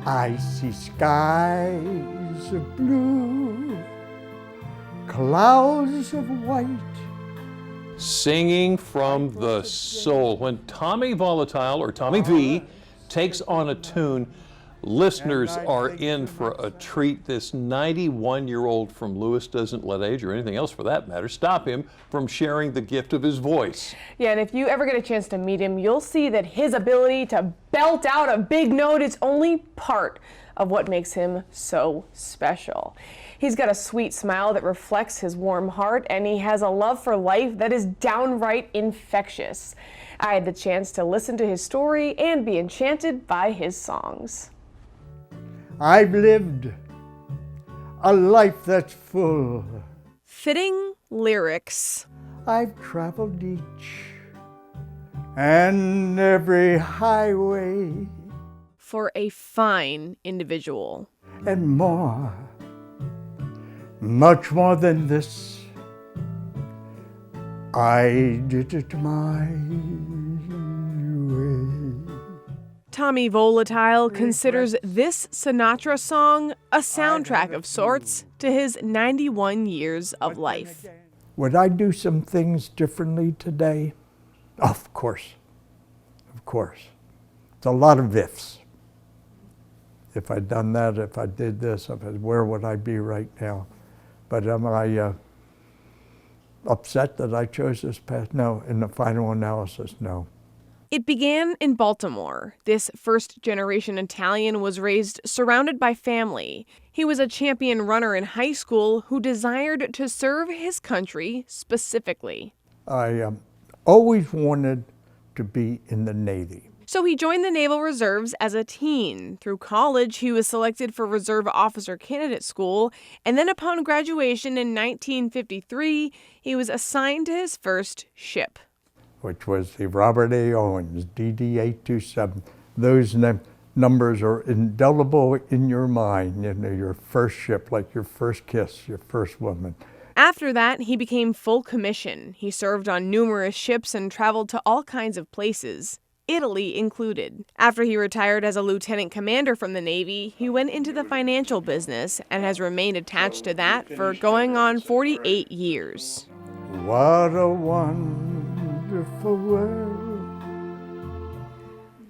I see skies of blue, clouds of white. Singing from the soul. When Tommy Volatile, or Tommy V, takes on a tune, listeners are in for a treat. This 91-year-old from Lewis doesn't let age, or anything else for that matter, stop him from sharing the gift of his voice. Yeah, and if you ever get a chance to meet him, you'll see that his ability to belt out a big note is only part of what makes him so special. He's got a sweet smile that reflects his warm heart, and he has a love for life that is downright infectious. I had the chance to listen to his story and be enchanted by his songs. I've lived a life that's full. Fitting lyrics. I've traveled each and every highway For a fine individual. and more, much more than this. I did it my way. Tommy Volatile considers this Sinatra song a soundtrack of sorts to his 91 years of life. Would I do some things differently today? Of course. Of course. It's a lot of ifs. If I'd done that, if I did this, where would I be right now? But am I upset that I chose this path? No. In the final analysis, no. It began in Baltimore. This first-generation Italian was raised surrounded by family. He was a champion runner in high school who desired to serve his country specifically. I always wanted to be in the Navy. So he joined the Naval Reserves as a teen. Through college, he was selected for Reserve Officer Candidate School, and then upon graduation in 1953, he was assigned to his first ship, which was the Robert A. Owens DD-827. Those numbers are indelible in your mind. You know, your first ship, like your first kiss, your first woman. After that, he became full commission. He served on numerous ships and traveled to all kinds of places, Italy included. After he retired as a lieutenant commander from the Navy, he went into the financial business and has remained attached to that for going on 48 years. What a wonderful world.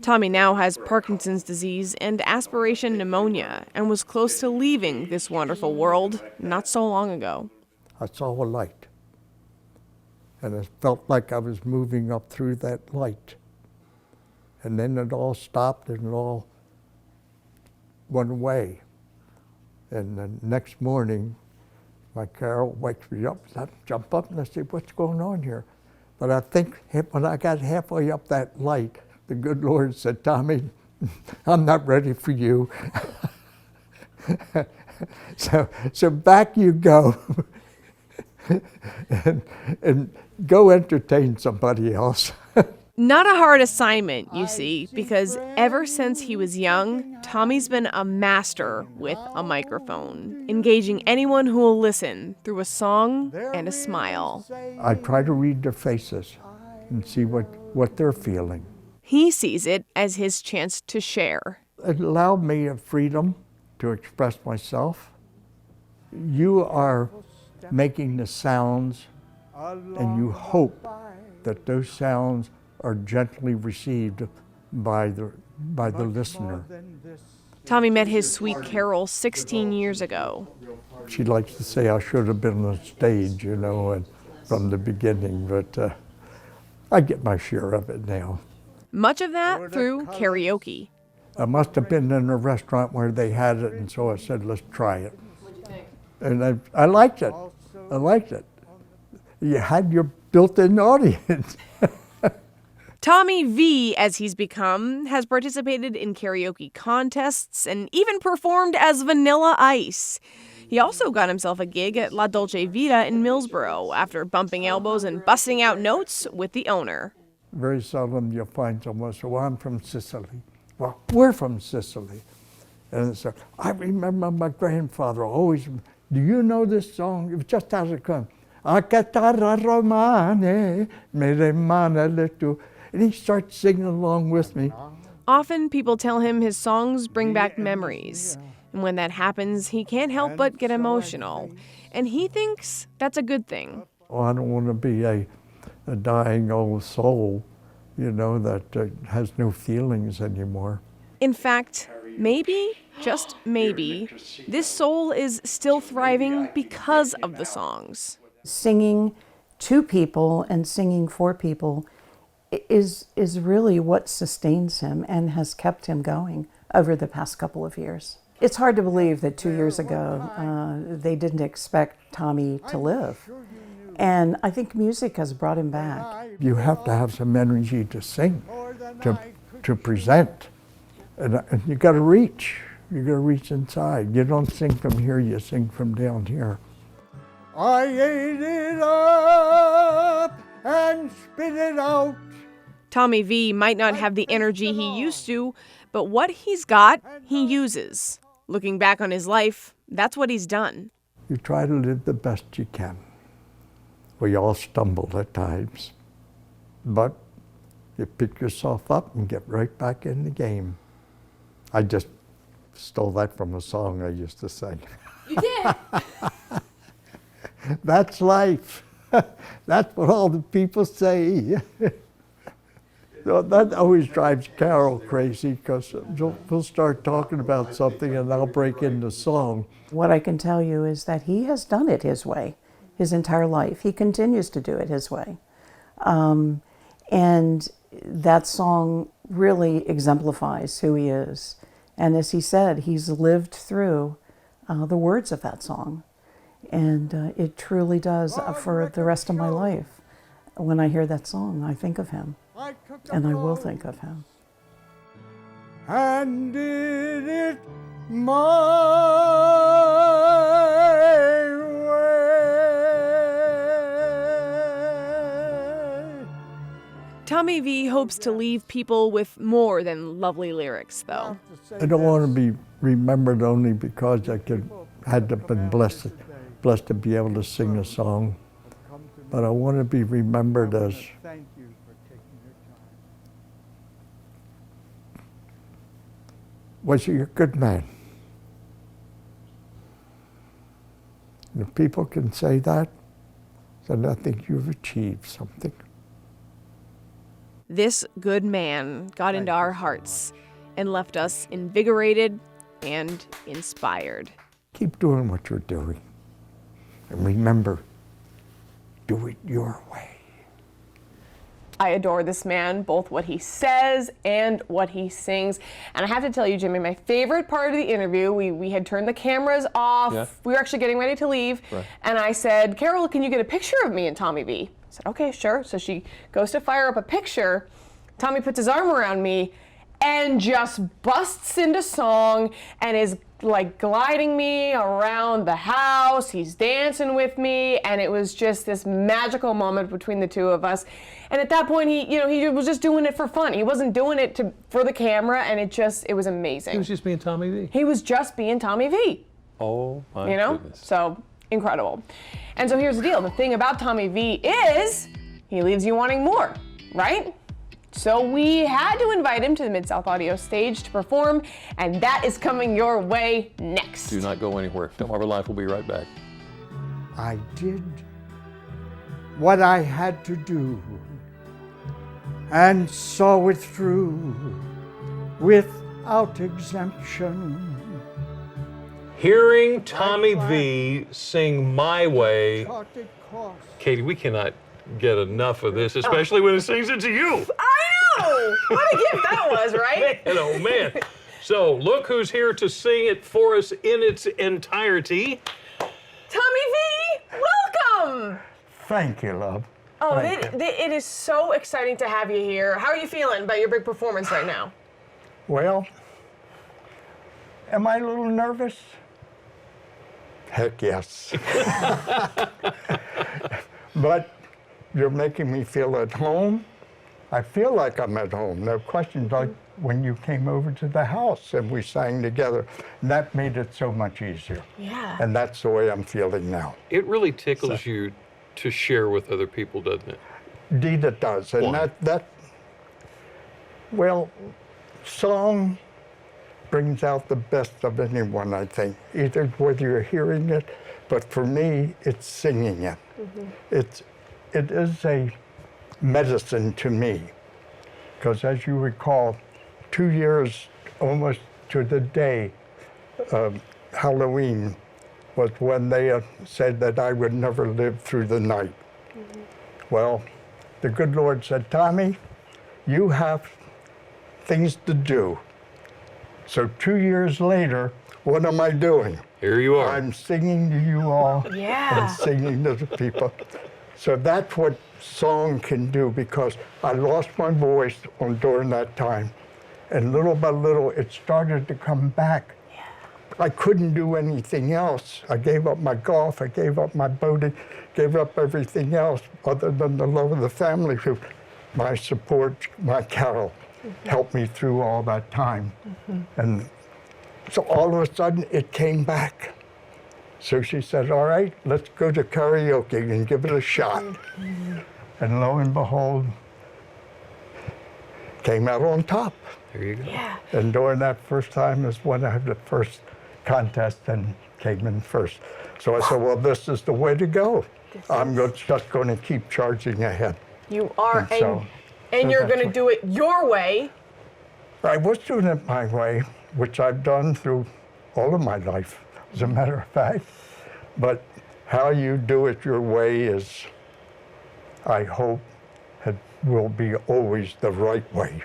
Tommy now has Parkinson's disease and aspiration pneumonia and was close to leaving this wonderful world not so long ago. I saw a light, and it felt like I was moving up through that light. And then it all stopped and it all went away. And the next morning, my Carol wakes me up, I jump up and I say, what's going on here? But I think when I got halfway up that light, the good Lord said, Tommy, I'm not ready for you. so back you go and go entertain somebody else. Not a hard assignment, you see, because ever since he was young, Tommy's been a master with a microphone, engaging anyone who will listen through a song and a smile. I try to read their faces and see what they're feeling. He sees it as his chance to share. It allowed me a freedom to express myself. You are making the sounds, and you hope that those sounds are gently received by the listener. Tommy met his sweet Carol 16 years ago. She likes to say I should have been on the stage, you know, and from the beginning, but I get my share of it now. Much of that through karaoke. I must have been in a restaurant where they had it, and so I said, let's try it. And I liked it. I liked it. You had your built-in audience. Tommy V, as he's become, has participated in karaoke contests and even performed as Vanilla Ice. He also got himself a gig at La Dolce Vita in Millsboro after bumping elbows and busting out notes with the owner. Very seldom you'll find someone, so I'm from Sicily. Well, we're from Sicily. And so I remember my grandfather always, do you know this song? It was just as it comes. A chitarra romane, me rimane le tu. And he starts singing along with me. Often people tell him his songs bring back memories. And when that happens, he can't help but get emotional. And he thinks that's a good thing. Oh, I don't want to be a dying old soul, you know, that has no feelings anymore. In fact, maybe, just maybe, this soul is still thriving because of the songs. Singing to people and singing for people is really what sustains him and has kept him going over the past couple of years. It's hard to believe that 2 years ago they didn't expect Tommy to live. And I think music has brought him back. You have to have some energy to sing, to present. And you got to reach. You got to reach inside. You don't sing from here, you sing from down here. I ate it up and spit it out. Tommy V might not have the energy he used to, but what he's got, he uses. Looking back on his life, that's what he's done. You try to live the best you can. We all stumble at times, but you pick yourself up and get right back in the game. I just stole that from a song I used to sing. You did? That's life. That's what all the people say. So that always drives Carol crazy, because we'll start talking about something and I'll break into song. What I can tell you is that he has done it his way his entire life. He continues to do it his way. And that song really exemplifies who he is. And as he said, he's lived through the words of that song. And it truly does, for the rest of my life, when I hear that song, I think of him. And I will think of him. And did it my way. Tommy V hopes to leave people with more than lovely lyrics, though. I don't want to be remembered only because I had to been blessed to be able to sing a song, but I want to be remembered as was he a good man? And if people can say that, then I think you've achieved something. This good man got into our hearts and left us invigorated and inspired. Keep doing what you're doing. And remember, do it your way. I adore this man, both what he says and what he sings. And I have to tell you, Jimmy, my favorite part of the interview, we had turned the cameras off. Yeah. We were actually getting ready to leave. Right. And I said, Carol, can you get a picture of me and Tommy V? I said, okay, sure. So she goes to fire up a picture. Tommy puts his arm around me and just busts into song and is like gliding me around the house. He's dancing with me, and it was just this magical moment between the two of us. And at that point, he was just doing it for fun. He wasn't doing it for the camera, and it was amazing. He was just being Tommy V. He was just being Tommy V. Oh my goodness. So incredible. And so here's the deal. The thing about Tommy V is he leaves you wanting more, right? So we had to invite him to the Mid-South Audio stage to perform, and that is coming your way next. Do not go anywhere. Delmarva Live will be right back. I did what I had to do and saw it through without exemption. Hearing Tommy V sing My Way, Thought it cost. Katie, we cannot get enough of this, especially when it sings it to you. I know! What a gift that was, right? Man, oh man. So look who's here to sing it for us in its entirety. Tommy V, welcome! Thank you, love. Oh, Thank it is so exciting to have you here. How are you feeling about your big performance right now? Well, am I a little nervous? Heck yes. But you're making me feel at home. I feel like I'm at home. No question, like when you came over to the house and we sang together. That made it so much easier. Yeah. And that's the way I'm feeling now. It really tickles you to share with other people, doesn't it? Indeed it does. And Why? well, song brings out the best of anyone, I think, either whether you're hearing it, but for me, it's singing it. It is a medicine to me, because as you recall, 2 years almost to the day of Halloween was when they said that I would never live through the night. Well, the good Lord said, Tommy, you have things to do. So 2 years later, what am I doing? Here you are. I'm singing to you all Yeah. and singing to the people. So that's what song can do, because I lost my voice during that time. And little by little, it started to come back. I couldn't do anything else. I gave up my golf, I gave up my boating, gave up everything else other than the love of the family, who my support, my Carol, helped me through all that time. And so all of a sudden, it came back. So she said, all right, let's go to karaoke and give it a shot. And lo and behold, came out on top. There you go. Yeah. And during that first time is when I had the first contest and came in first. So I said, well, this is the way to go. I'm just going to keep charging ahead. You are, And so- and you're that's going to what- do it your way. I was doing it my way, which I've done through all of my life, as a matter of fact. But how you do it your way is, I hope, will be always the right way.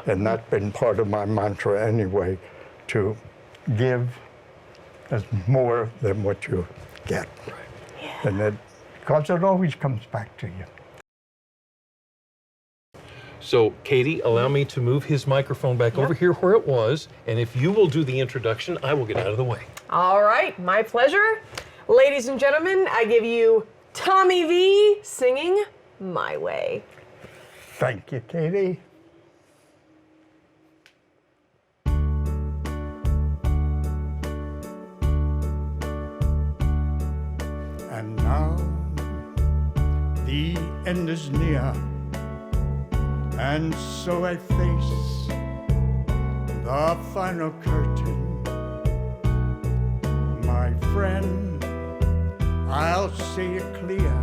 And that's been part of my mantra anyway, to give as more than what you get. And that, because it always comes back to you. So, Katie, allow me to move his microphone back over here where it was, and if you will do the introduction, I will get out of the way. All right, my pleasure. Ladies and gentlemen, I give you Tommy V singing My Way. Thank you, Katie. And now the end is near, and so I face the final curtain. My friend, I'll say it clear.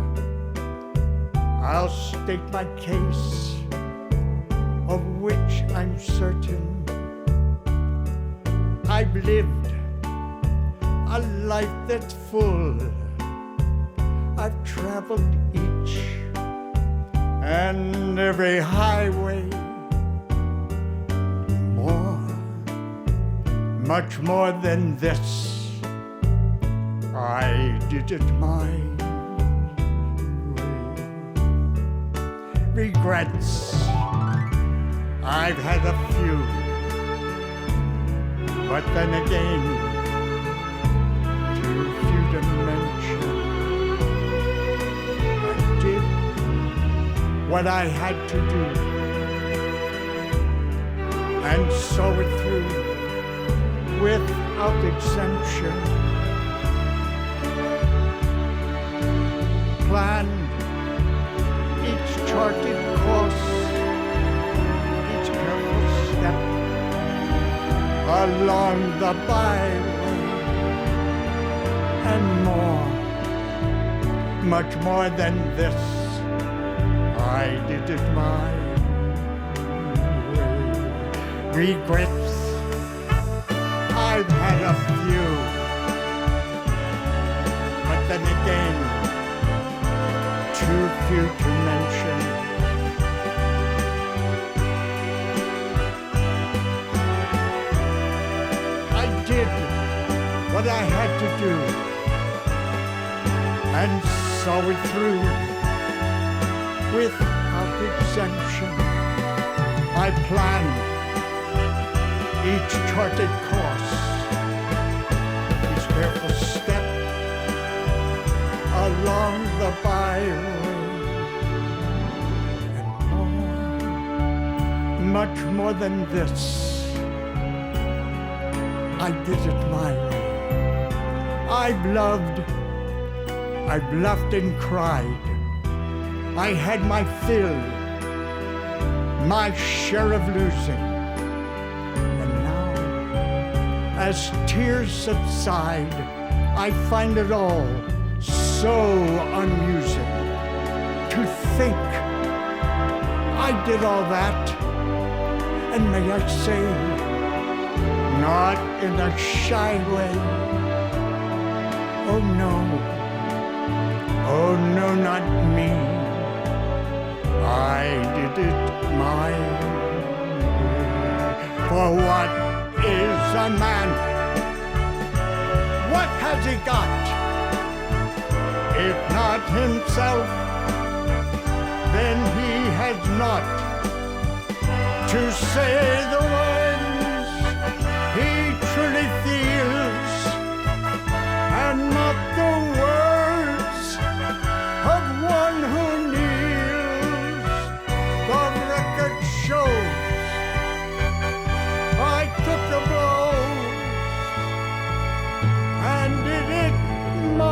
I'll state my case, of which I'm certain. I've lived a life that's full. I've traveled each and every highway. More, much more than this, I did it my way. Regrets, I've had a few, but then again, too few to mention. I did what I had to do, and saw it through without exemption. Planned each charted course, each careful step along the byway, and more, much more than this, I did it my way. Regrets, I've had a few, but then again, too few to mention. I did what I had to do and saw it through without exemption. I planned each charted course, each careful step along the byway, and more, much more than this, I did it my way. I've loved, I've laughed and cried. I had my fill, my share of losing. as tears subside, I find it all so amusing to think I did all that, and may I say, not in a shy way. Oh no, not me. I did it my way. For what is a man? What has he got? If not himself, then he has not to say the words he truly feels, and not the words of one who kneels. The record shows I took the blows and did it my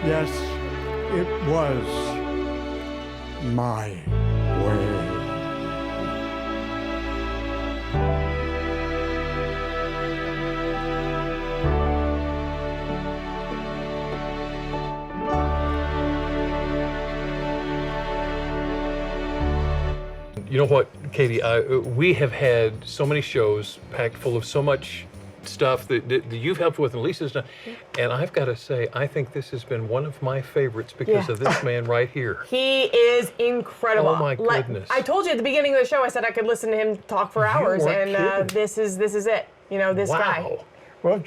Yes, it was my way. You know what, Katie? We have had so many shows packed full of so much stuff that you've helped with and Lisa's done. And I've got to say, I think this has been one of my favorites because of this man right here. He is incredible. Oh my goodness. I told you at the beginning of the show, I said I could listen to him talk for hours, weren't and kidding. this is it. You know, this guy. Wow. Well,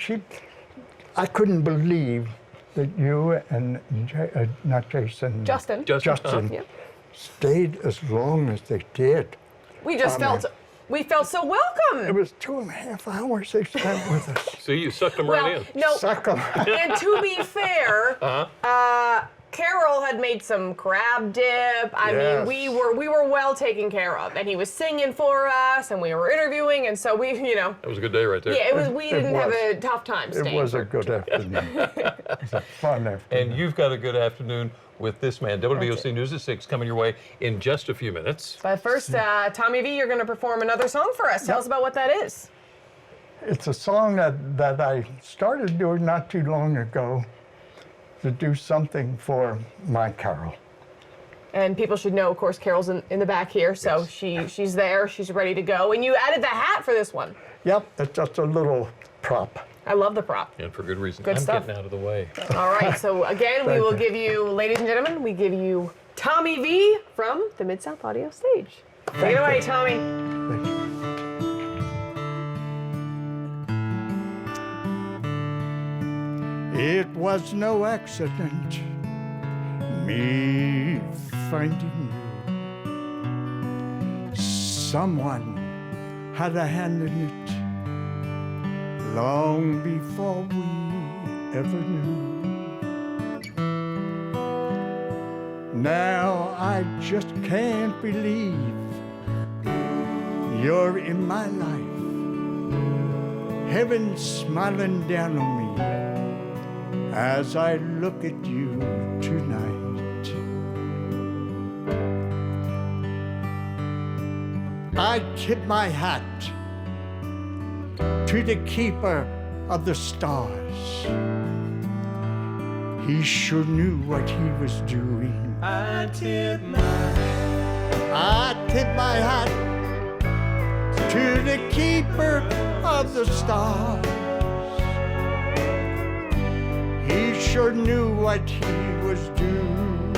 I couldn't believe that you and not Jason. Justin. Justin Yeah. stayed as long as they did. We just felt so welcome. It was 2.5 hours they spent with us. See, you sucked him right in. No. Suck 'em. And to be fair, Carol had made some crab dip. I Yes. mean, we were well taken care of, and he was singing for us, and we were interviewing, and so we, you know, That was a good day right there. yeah, it was. We It didn't have was. a tough time staying. It was for- a good afternoon. It was a fun afternoon. And you've got a good afternoon with this man. WBOC News at 6 coming your way in just a few minutes. But first, Tommy V, you're going to perform another song for us. Tell us about what that is. It's a song that I started doing not too long ago to do something for my Carol. And people should know, of course, Carol's in the back here, so she's there, she's ready to go. And you added the hat for this one. Yep, it's just a little prop. I love the prop. And for good reason. Good I'm stuff. getting out of the way. All right, so again, we Thank will you. give you, ladies and gentlemen, we give you Tommy V from the Mid-South Audio Stage. Take it away, Tommy. Thank you. It was no accident, me finding you. Someone had a hand in it long before we ever knew. Now I just can't believe you're in my life. Heaven smiling down on me as I look at you tonight. I tip my hat to the keeper of the stars. He sure knew what he was doing. I tip my hat to the keeper of the stars. He sure knew what he was doing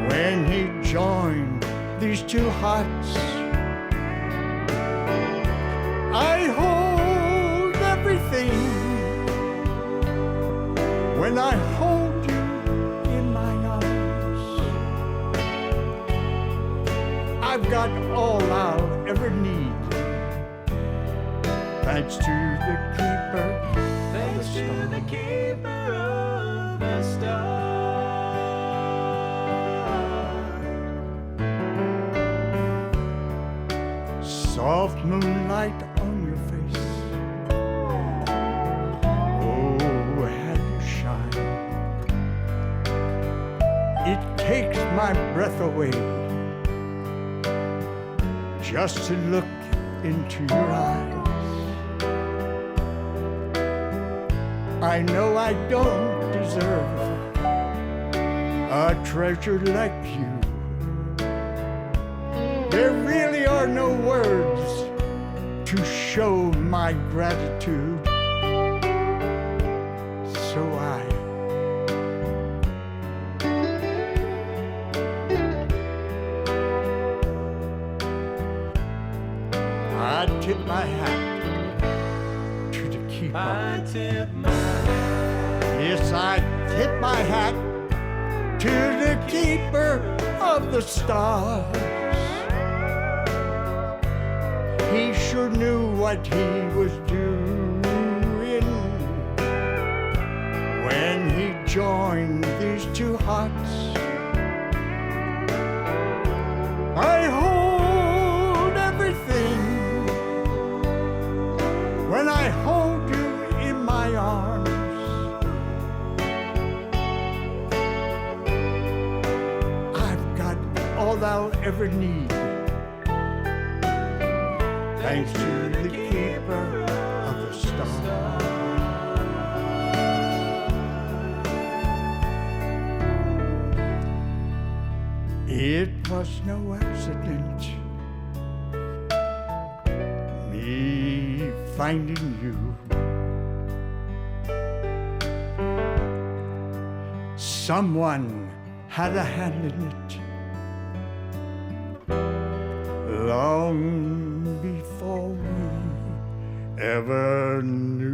when he joined these two hearts. I hold everything when I hold you in my arms. I've got all I'll ever need, thanks to the keeper. Thanks to the keeper of the stars. soft moonlight on your face. Oh, how you shine. It takes my breath away just to look into your eyes. I know I don't deserve a treasure like you. There really are no words to show my gratitude. So I tip my hat to the keeper. Yes, I tip my hat to the keeper of the stars. He sure knew what he was doing when he joined these two hearts. I hold everything when I hold you in my arms. I've got all thou ever need, thanks to the keeper of the stars. It was no accident, me finding you. Someone had a hand in it long before we ever knew.